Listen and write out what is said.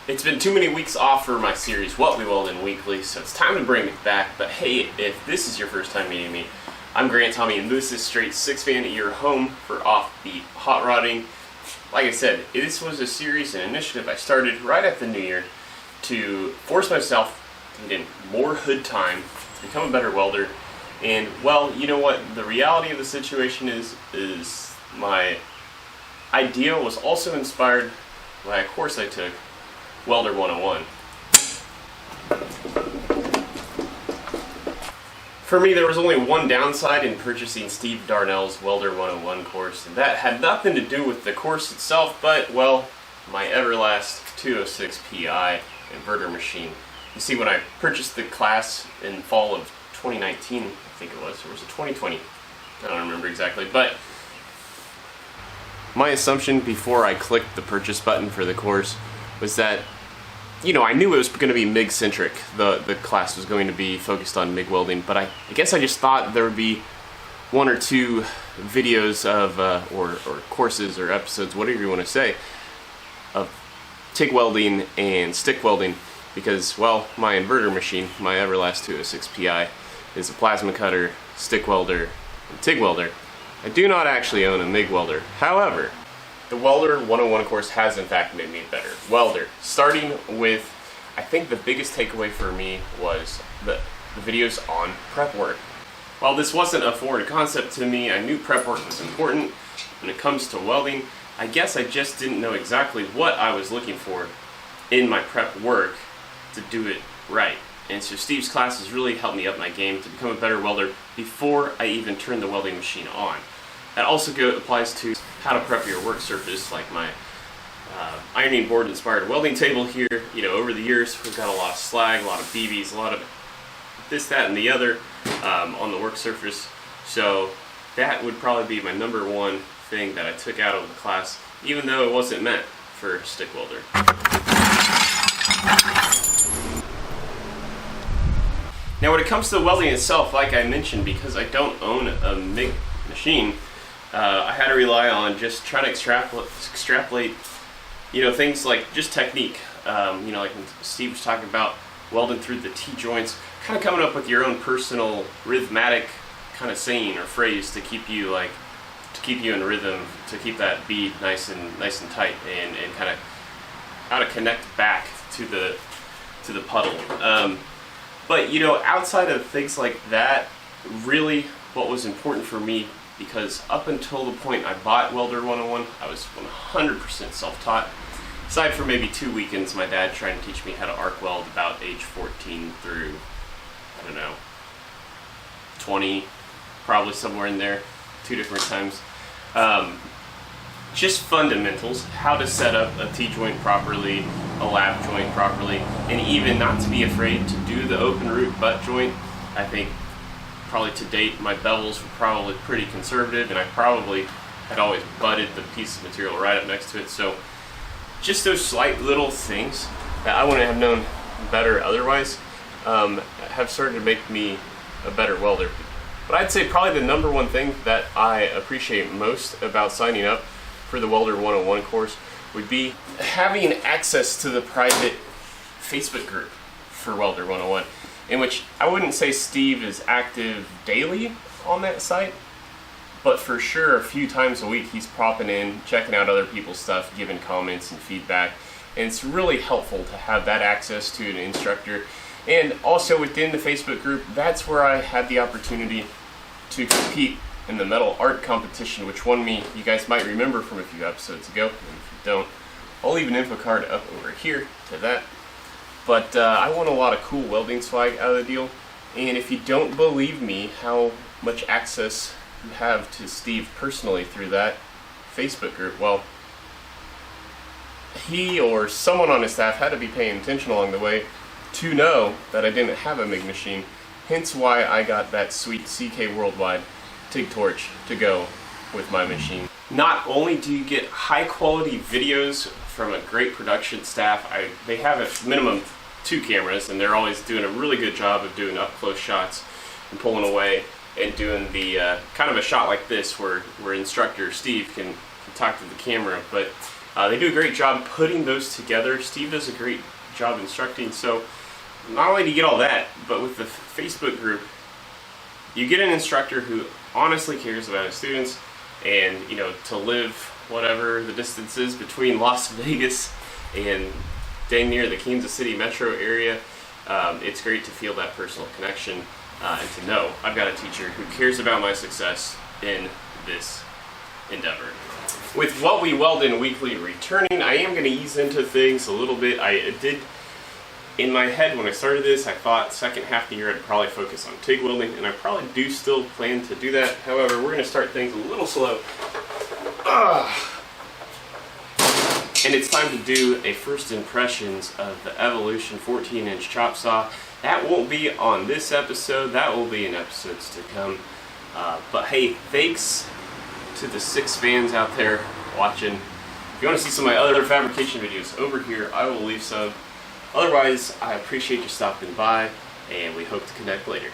It's been too many weeks off for my series, What We Weld in Weekly, so it's time to bring it back. But hey, if this is your first time meeting me, I'm Grant Tommy, and this is straight 6 fan at your home for offbeat hot rodding. Like I said, this was a series, an initiative I started right after the new year to force myself to get in more hood time, to become a better welder. And well, you know what? The reality of the situation is my idea was also inspired by a course I took, Welder 101. For me, there was only one downside in purchasing Steve Darnell's Welder 101 course, and that had nothing to do with the course itself, but, well, my Everlast 206 PI inverter machine. You see, when I purchased the class in fall of 2019, I think it was, or was it 2020? I don't remember exactly, but my assumption before I clicked the purchase button for the course was that, you know, I knew it was going to be MIG-centric. The class was going to be focused on MIG welding, but I guess I just thought there would be one or two videos of, or courses or episodes, whatever you want to say, of TIG welding and stick welding, because, well, my inverter machine, my Everlast 206 PI, is a plasma cutter, stick welder, and TIG welder. I do not actually own a MIG welder. However, the Welder 101 course has in fact made me a better welder. Starting with, I think the biggest takeaway for me was the videos on prep work. While this wasn't a foreign concept to me, I knew prep work was important when it comes to welding. I guess I just didn't know exactly what I was looking for in my prep work to do it right. And so Steve's class has really helped me up my game to become a better welder before I even turn the welding machine on. That also applies to how to prep your work surface, like my ironing board inspired welding table here. You know, over the years we've got a lot of slag, a lot of BBs, a lot of this, that, and the other on the work surface. So that would probably be my number one thing that I took out of the class, even though it wasn't meant for a stick welder. Now when it comes to the welding itself, like I mentioned, because I don't own a MIG machine, I had to rely on just trying to extrapolate, you know, things like just technique. You know, like when Steve was talking about welding through the T-joints, kind of coming up with your own personal rhythmatic kind of saying or phrase to keep you in rhythm, to keep that bead nice and tight, and kind of how to connect back to the puddle. But you know, outside of things like that, really what was important for me, because up until the point I bought Welder 101, I was 100% self-taught. Aside from maybe 2 weekends, my dad trying to teach me how to arc weld about age 14 through, I don't know, 20, probably somewhere in there, 2 different times. Just fundamentals, how to set up a T-joint properly, a lap joint properly, and even not to be afraid to do the open root butt joint. I think probably to date my bevels were probably pretty conservative, and I probably had always butted the piece of material right up next to it. So just those slight little things that I wouldn't have known better otherwise have started to make me a better welder. But I'd say probably the number one thing that I appreciate most about signing up for the Welder 101 course would be having access to the private Facebook group for Welder 101, in which I wouldn't say Steve is active daily on that site, but for sure a few times a week he's popping in, checking out other people's stuff, giving comments and feedback, and it's really helpful to have that access to an instructor. And also within the Facebook group, that's where I had the opportunity to compete in the metal art competition, which won me, you guys might remember from a few episodes ago, and if you don't, I'll leave an info card up over here to that. But I won a lot of cool welding swag out of the deal, and if you don't believe me how much access you have to Steve personally through that Facebook group, well, he or someone on his staff had to be paying attention along the way to know that I didn't have a MIG machine, hence why I got that sweet CK Worldwide TIG torch to go with my machine. Not only do you get high quality videos from a great production staff, they have a minimum 2 cameras, and they're always doing a really good job of doing up close shots and pulling away and doing the kind of a shot like this where instructor Steve can talk to the camera, but They do a great job putting those together. Steve does a great job instructing. So not only do you get all that, but with the Facebook group, you get an instructor who honestly cares about his students, and to live whatever the distance is between Las Vegas and dang near the Kansas City metro area, it's great to feel that personal connection and to know I've got a teacher who cares about my success in this endeavor. With What We Weld In Weekly returning, I am going to ease into things a little bit. I did, in my head when I started this, I thought second half of the year I'd probably focus on TIG welding, and I probably do still plan to do that. However, we're going to start things a little slow. And it's time to do a first impressions of the Evolution 14-inch chop saw. That won't be on this episode, that will be in episodes to come. But hey, thanks to the 6 fans out there watching. If you want to see some of my other fabrication videos over here, I will leave some. Otherwise, I appreciate you stopping by, and we hope to connect later.